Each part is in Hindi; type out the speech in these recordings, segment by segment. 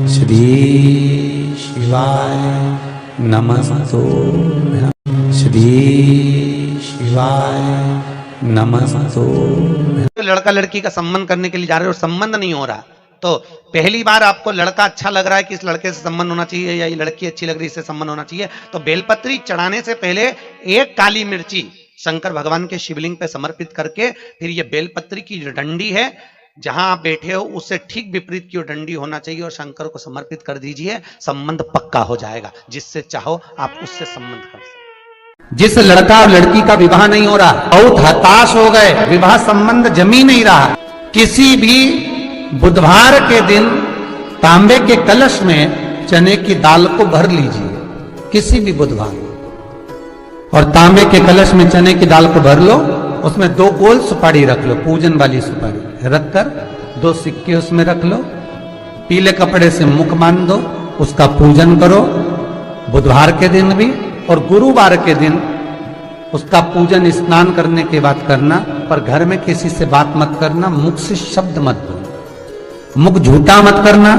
श्री शिवाय नमस्तु। श्री शिवाय नमस्तु। लड़का लड़की का संबंध करने के लिए जा रहे हो, संबंध नहीं हो रहा, तो पहली बार आपको लड़का अच्छा लग रहा है कि इस लड़के से संबंध होना चाहिए या ये लड़की अच्छी लग रही है इससे संबंध होना चाहिए, तो बेलपत्री चढ़ाने से पहले एक काली मिर्ची शंकर भगवान के शिवलिंग पे समर्पित करके फिर ये बेलपत्री की जो डंडी है जहां आप बैठे हो उससे ठीक विपरीत की डंडी होना चाहिए और शंकर को समर्पित कर दीजिए, संबंध पक्का हो जाएगा। जिससे चाहो आप उससे संबंध कर सकते। जिस लड़का और लड़की का विवाह नहीं हो रहा, बहुत हताश हो गए, विवाह संबंध जमी नहीं रहा, किसी भी बुधवार के दिन तांबे के कलश में चने की दाल को भर लीजिए, किसी भी बुधवार, और तांबे के कलश में चने की दाल को भर लो, उसमें 2 गोल सुपारी रख लो, पूजन वाली सुपारी रखकर 2 सिक्के उसमें रख लो, पीले कपड़े से मुख बांध दो, उसका पूजन करो बुधवार के दिन भी, और गुरुवार के दिन उसका पूजन स्नान करने के बाद करना, पर घर में किसी से बात मत करना, मुख से शब्द मत बोलो, मुख झूठा मत करना।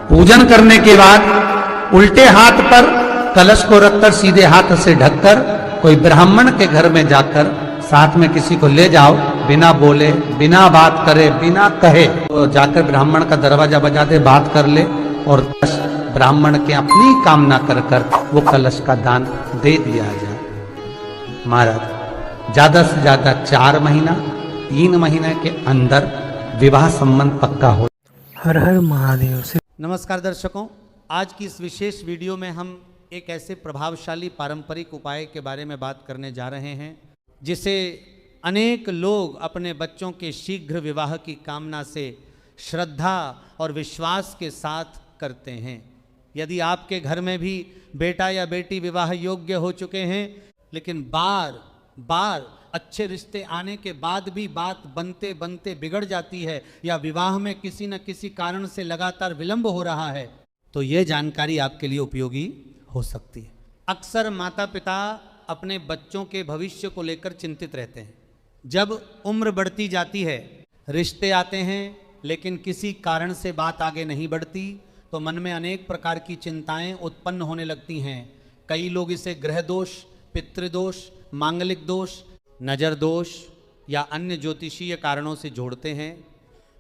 पूजन करने के बाद उल्टे हाथ पर कलश को रखकर सीधे हाथ से ढककर कोई ब्राह्मण के घर में जाकर साथ में किसी को ले जाओ, बिना बोले, बिना बात करे, बिना कहे, तो जाकर ब्राह्मण का दरवाजा बजा दे, बात कर ले, और ब्राह्मण के अपनी कामना कर कर वो कलश का दान दे दिया जाए। महाराज ज्यादा से ज्यादा 4 महीना 3 महीने के अंदर विवाह संबंध पक्का हो। हर हर महादेव से। नमस्कार दर्शकों, आज की इस विशेष वीडियो में हम एक ऐसे प्रभावशाली पारंपरिक उपाय के बारे में बात करने जा रहे हैं जिसे अनेक लोग अपने बच्चों के शीघ्र विवाह की कामना से श्रद्धा और विश्वास के साथ करते हैं। यदि आपके घर में भी बेटा या बेटी विवाह योग्य हो चुके हैं, लेकिन बार बार अच्छे रिश्ते आने के बाद भी बात बनते बनते बिगड़ जाती है या विवाह में किसी न किसी कारण से लगातार विलंब हो रहा है, तो ये जानकारी आपके लिए उपयोगी हो सकती है। अक्सर माता पिता अपने बच्चों के भविष्य को लेकर चिंतित रहते हैं। जब उम्र बढ़ती जाती है, रिश्ते आते हैं, लेकिन किसी कारण से बात आगे नहीं बढ़ती, तो मन में अनेक प्रकार की चिंताएं उत्पन्न होने लगती हैं। कई लोग इसे ग्रह दोष, पितृदोष, मांगलिक दोष, नज़र दोष या अन्य ज्योतिषीय कारणों से जोड़ते हैं।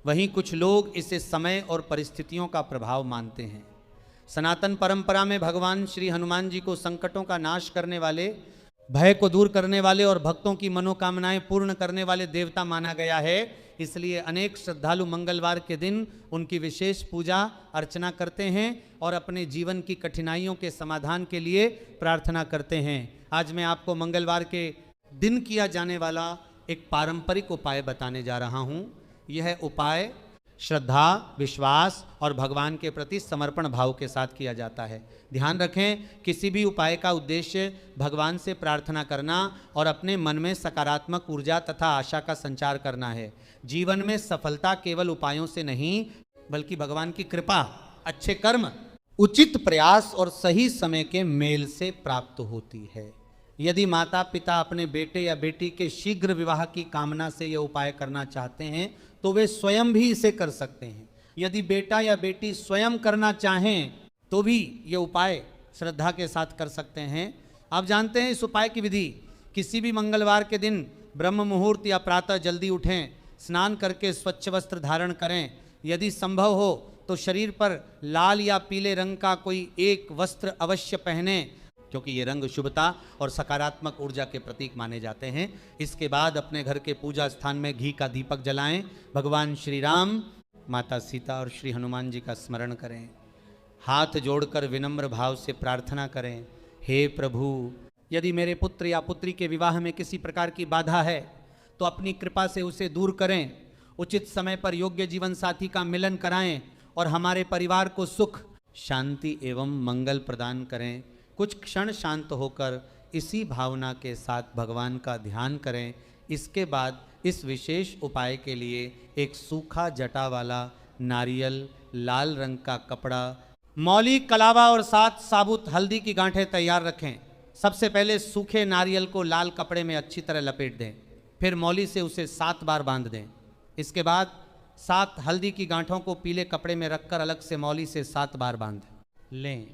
वहीं कुछ लोग इसे समय और परिस्थितियों का प्रभाव मानते हैं। सनातन परंपरा में भगवान श्री हनुमान जी को संकटों का नाश करने वाले, भय को दूर करने वाले और भक्तों की मनोकामनाएं पूर्ण करने वाले देवता माना गया है। इसलिए अनेक श्रद्धालु मंगलवार के दिन उनकी विशेष पूजा अर्चना करते हैं और अपने जीवन की कठिनाइयों के समाधान के लिए प्रार्थना करते हैं। आज मैं आपको मंगलवार के दिन किया जाने वाला एक पारंपरिक उपाय बताने जा रहा हूं। यह उपाय श्रद्धा, विश्वास और भगवान के प्रति समर्पण भाव के साथ किया जाता है। ध्यान रखें, किसी भी उपाय का उद्देश्य भगवान से प्रार्थना करना और अपने मन में सकारात्मक ऊर्जा तथा आशा का संचार करना है। जीवन में सफलता केवल उपायों से नहीं, बल्कि भगवान की कृपा, अच्छे कर्म, उचित प्रयास और सही समय के मेल से प्राप्त होती है। यदि माता पिता अपने बेटे या बेटी के शीघ्र विवाह की कामना से यह उपाय करना चाहते हैं तो वे स्वयं भी इसे कर सकते हैं। यदि बेटा या बेटी स्वयं करना चाहें तो भी ये उपाय श्रद्धा के साथ कर सकते हैं। आप जानते हैं इस उपाय की विधि। किसी भी मंगलवार के दिन ब्रह्म मुहूर्त या प्रातः जल्दी उठें, स्नान करके स्वच्छ वस्त्र धारण करें। यदि संभव हो तो शरीर पर लाल या पीले रंग का कोई एक वस्त्र अवश्य पहने, क्योंकि ये रंग शुभता और सकारात्मक ऊर्जा के प्रतीक माने जाते हैं। इसके बाद अपने घर के पूजा स्थान में घी का दीपक जलाएं, भगवान श्री राम, माता सीता और श्री हनुमान जी का स्मरण करें। हाथ जोड़कर विनम्र भाव से प्रार्थना करें, हे प्रभु, यदि मेरे पुत्र या पुत्री के विवाह में किसी प्रकार की बाधा है तो अपनी कृपा से उसे दूर करें। उचित समय पर योग्य जीवन साथी का मिलन कराएं और हमारे परिवार को सुख, शांति एवं मंगल प्रदान करें। कुछ क्षण शांत होकर इसी भावना के साथ भगवान का ध्यान करें। इसके बाद इस विशेष उपाय के लिए एक सूखा जटा वाला नारियल, लाल रंग का कपड़ा, मौली, कलावा और 7 साबुत हल्दी की गांठें तैयार रखें। सबसे पहले सूखे नारियल को लाल कपड़े में अच्छी तरह लपेट दें, फिर मौली से उसे 7 बार बांध दें। इसके बाद 7 हल्दी की गांठों को पीले कपड़े में रखकर अलग से मौली से 7 बार बांध लें।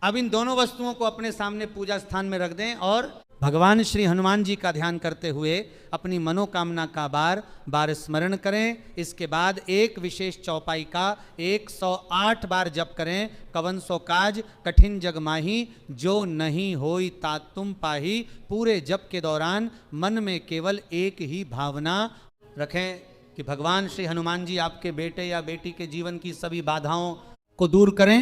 अब इन दोनों वस्तुओं को अपने सामने पूजा स्थान में रख दें और भगवान श्री हनुमान जी का ध्यान करते हुए अपनी मनोकामना का बार बार स्मरण करें। इसके बाद एक विशेष चौपाई का 108 बार जप करें। कवन सो काज कठिन जग माही, जो नहीं होई तात तुम पाही। पूरे जप के दौरान मन में केवल एक ही भावना रखें कि भगवान श्री हनुमान जी आपके बेटे या बेटी के जीवन की सभी बाधाओं को दूर करें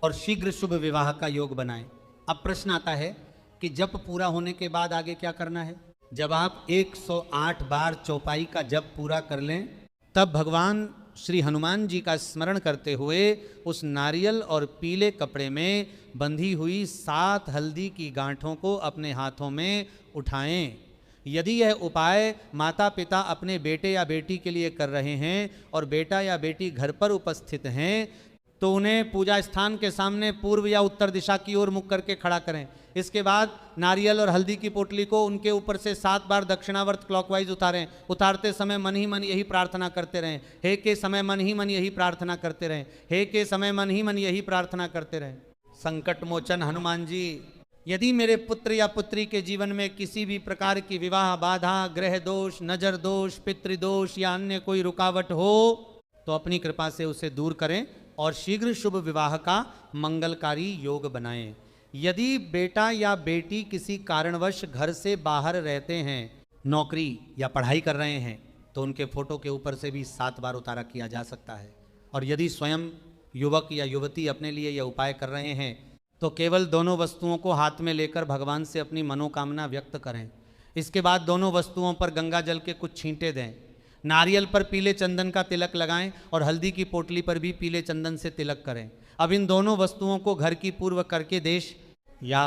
और शीघ्र शुभ विवाह का योग बनाएं। अब प्रश्न आता है कि जप पूरा होने के बाद आगे क्या करना है। जब आप 108 बार चौपाई का जप पूरा कर लें, तब भगवान श्री हनुमान जी का स्मरण करते हुए उस नारियल और पीले कपड़े में बंधी हुई 7 हल्दी की गांठों को अपने हाथों में उठाएं। यदि यह उपाय माता पिता अपने बेटे या बेटी के लिए कर रहे हैं और बेटा या बेटी घर पर उपस्थित हैं, तो उन्हें पूजा स्थान के सामने पूर्व या उत्तर दिशा की ओर मुख करके खड़ा करें। इसके बाद नारियल और हल्दी की पोटली को उनके ऊपर से 7 बार दक्षिणावर्त क्लॉकवाइज उतारें। उतारते समय मन ही मन यही प्रार्थना करते रहें, हे के समय मन ही मन यही प्रार्थना करते रहें, हे के समय मन ही मन यही प्रार्थना करते रहें। संकट मोचन हनुमान जी, यदि मेरे पुत्र या पुत्री के जीवन में किसी भी प्रकार की विवाह बाधा, ग्रह दोष, नजर दोष, पितृदोष या अन्य कोई रुकावट हो, तो अपनी कृपा से उसे दूर करें और शीघ्र शुभ विवाह का मंगलकारी योग बनाएं। यदि बेटा या बेटी किसी कारणवश घर से बाहर रहते हैं, नौकरी या पढ़ाई कर रहे हैं, तो उनके फोटो के ऊपर से भी 7 बार उतारा किया जा सकता है। और यदि स्वयं युवक या युवती अपने लिए यह उपाय कर रहे हैं, तो केवल दोनों वस्तुओं को हाथ में लेकर भगवान से अपनी मनोकामना व्यक्त करें। इसके बाद दोनों वस्तुओं पर गंगा जल के कुछ छींटे दें। नारियल पर पीले चंदन का तिलक लगाएं और हल्दी की पोटली पर भी पीले चंदन से तिलक करें। अब इन दोनों वस्तुओं को घर की पूर्व करके देश या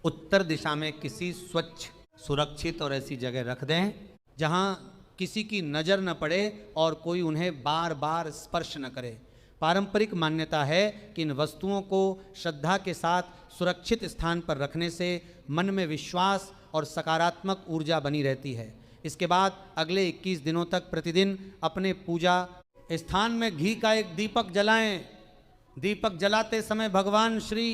उत्तर दिशा में किसी स्वच्छ, सुरक्षित और ऐसी जगह रख दें जहां किसी की नज़र न पड़े और कोई उन्हें बार बार स्पर्श न करे। पारंपरिक मान्यता है कि इन वस्तुओं को श्रद्धा के साथ सुरक्षित स्थान पर रखने से मन में विश्वास और सकारात्मक ऊर्जा बनी रहती है। इसके बाद अगले 21 दिनों तक प्रतिदिन अपने पूजा स्थान में घी का एक दीपक जलाएं। दीपक जलाते समय भगवान श्री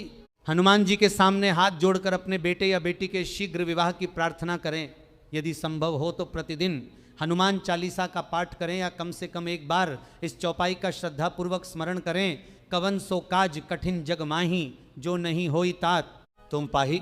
हनुमान जी के सामने हाथ जोड़कर अपने बेटे या बेटी के शीघ्र विवाह की प्रार्थना करें। यदि संभव हो तो प्रतिदिन हनुमान चालीसा का पाठ करें या कम से कम एक बार इस चौपाई का श्रद्धापूर्वक स्मरण करें। कवन सो काज कठिन जग माही, जो नहीं होई तात तुम पाही।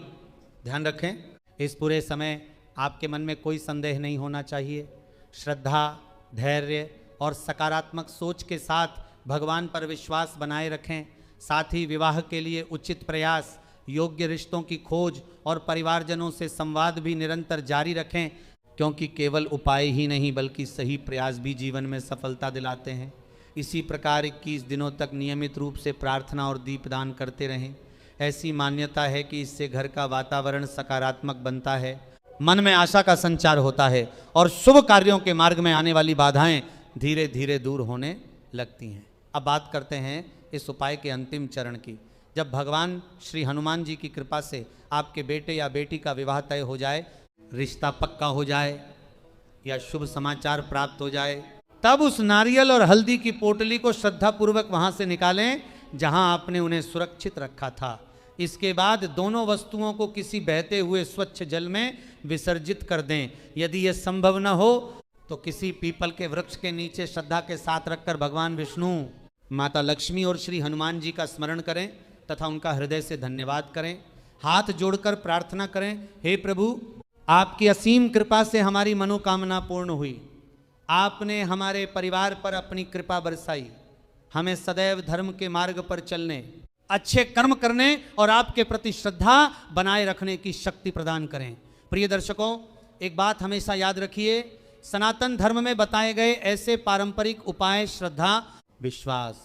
ध्यान रखें, इस पूरे समय आपके मन में कोई संदेह नहीं होना चाहिए। श्रद्धा, धैर्य और सकारात्मक सोच के साथ भगवान पर विश्वास बनाए रखें। साथ ही विवाह के लिए उचित प्रयास, योग्य रिश्तों की खोज और परिवारजनों से संवाद भी निरंतर जारी रखें, क्योंकि केवल उपाय ही नहीं बल्कि सही प्रयास भी जीवन में सफलता दिलाते हैं। इसी प्रकार 21 दिनों तक नियमित रूप से प्रार्थना और दीपदान करते रहें। ऐसी मान्यता है कि इससे घर का वातावरण सकारात्मक बनता है, मन में आशा का संचार होता है और शुभ कार्यों के मार्ग में आने वाली बाधाएं धीरे धीरे दूर होने लगती हैं। अब बात करते हैं इस उपाय के अंतिम चरण की। जब भगवान श्री हनुमान जी की कृपा से आपके बेटे या बेटी का विवाह तय हो जाए, रिश्ता पक्का हो जाए या शुभ समाचार प्राप्त हो जाए, तब उस नारियल और हल्दी की पोटली को श्रद्धापूर्वक वहां से निकालें जहां आपने उन्हें सुरक्षित रखा था। इसके बाद दोनों वस्तुओं को किसी बहते हुए स्वच्छ जल में विसर्जित कर दें। यदि यह संभव न हो तो किसी पीपल के वृक्ष के नीचे श्रद्धा के साथ रखकर भगवान विष्णु, माता लक्ष्मी और श्री हनुमान जी का स्मरण करें तथा उनका हृदय से धन्यवाद करें। हाथ जोड़कर प्रार्थना करें, हे प्रभु, आपकी असीम कृपा से हमारी मनोकामना पूर्ण हुई। आपने हमारे परिवार पर अपनी कृपा बरसाई। हमें सदैव धर्म के मार्ग पर चलने, अच्छे कर्म करने और आपके प्रति श्रद्धा बनाए रखने की शक्ति प्रदान करें। प्रिय दर्शकों, एक बात हमेशा याद रखिए, सनातन धर्म में बताए गए ऐसे पारंपरिक उपाय श्रद्धा, विश्वास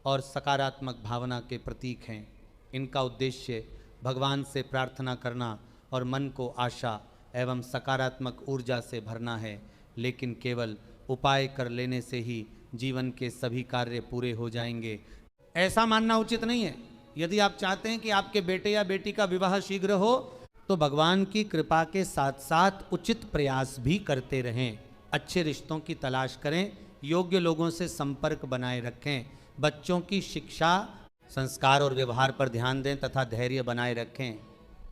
और सकारात्मक भावना के प्रतीक हैं। इनका उद्देश्य भगवान से प्रार्थना करना और मन को आशा एवं सकारात्मक ऊर्जा से भरना है। लेकिन केवल उपाय कर लेने से ही जीवन के सभी कार्य पूरे हो जाएंगे, ऐसा मानना उचित नहीं है। यदि आप चाहते हैं कि आपके बेटे या बेटी का विवाह शीघ्र हो, तो भगवान की कृपा के साथ साथ उचित प्रयास भी करते रहें। अच्छे रिश्तों की तलाश करें, योग्य लोगों से संपर्क बनाए रखें, बच्चों की शिक्षा, संस्कार और व्यवहार पर ध्यान दें तथा धैर्य बनाए रखें।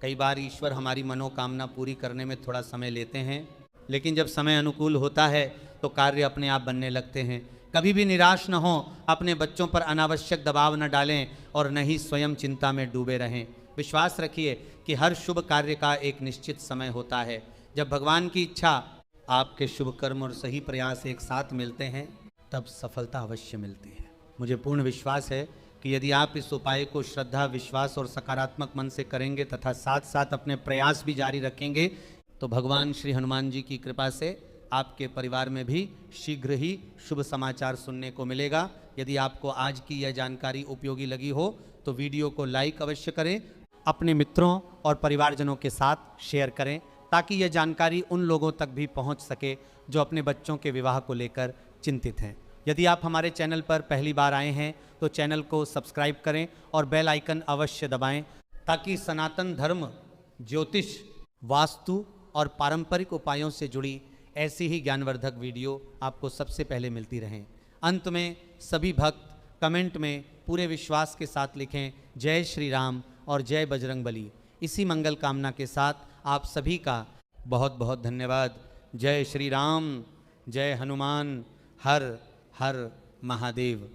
कई बार ईश्वर हमारी मनोकामना पूरी करने में थोड़ा समय लेते हैं, लेकिन जब समय अनुकूल होता है तो कार्य अपने आप बनने लगते हैं। कभी भी निराश न हो, अपने बच्चों पर अनावश्यक दबाव न डालें और न ही स्वयं चिंता में डूबे रहें। विश्वास रखिए कि हर शुभ कार्य का एक निश्चित समय होता है। जब भगवान की इच्छा, आपके शुभ कर्म और सही प्रयास एक साथ मिलते हैं, तब सफलता अवश्य मिलती है। मुझे पूर्ण विश्वास है कि यदि आप इस उपाय को श्रद्धा, विश्वास और सकारात्मक मन से करेंगे तथा साथ साथ अपने प्रयास भी जारी रखेंगे, तो भगवान श्री हनुमान जी की कृपा से आपके परिवार में भी शीघ्र ही शुभ समाचार सुनने को मिलेगा। यदि आपको आज की यह जानकारी उपयोगी लगी हो तो वीडियो को लाइक अवश्य करें, अपने मित्रों और परिवारजनों के साथ शेयर करें, ताकि यह जानकारी उन लोगों तक भी पहुंच सके जो अपने बच्चों के विवाह को लेकर चिंतित हैं। यदि आप हमारे चैनल पर पहली बार आए हैं तो चैनल को सब्सक्राइब करें और बेल आइकन अवश्य दबाएं, ताकि सनातन धर्म, ज्योतिष, वास्तु और पारंपरिक उपायों से जुड़ी ऐसी ही ज्ञानवर्धक वीडियो आपको सबसे पहले मिलती रहें। अंत में सभी भक्त कमेंट में पूरे विश्वास के साथ लिखें, जय श्री राम और जय बजरंग बली। इसी मंगल कामना के साथ आप सभी का बहुत बहुत धन्यवाद। जय श्री राम, जय हनुमान, हर हर महादेव।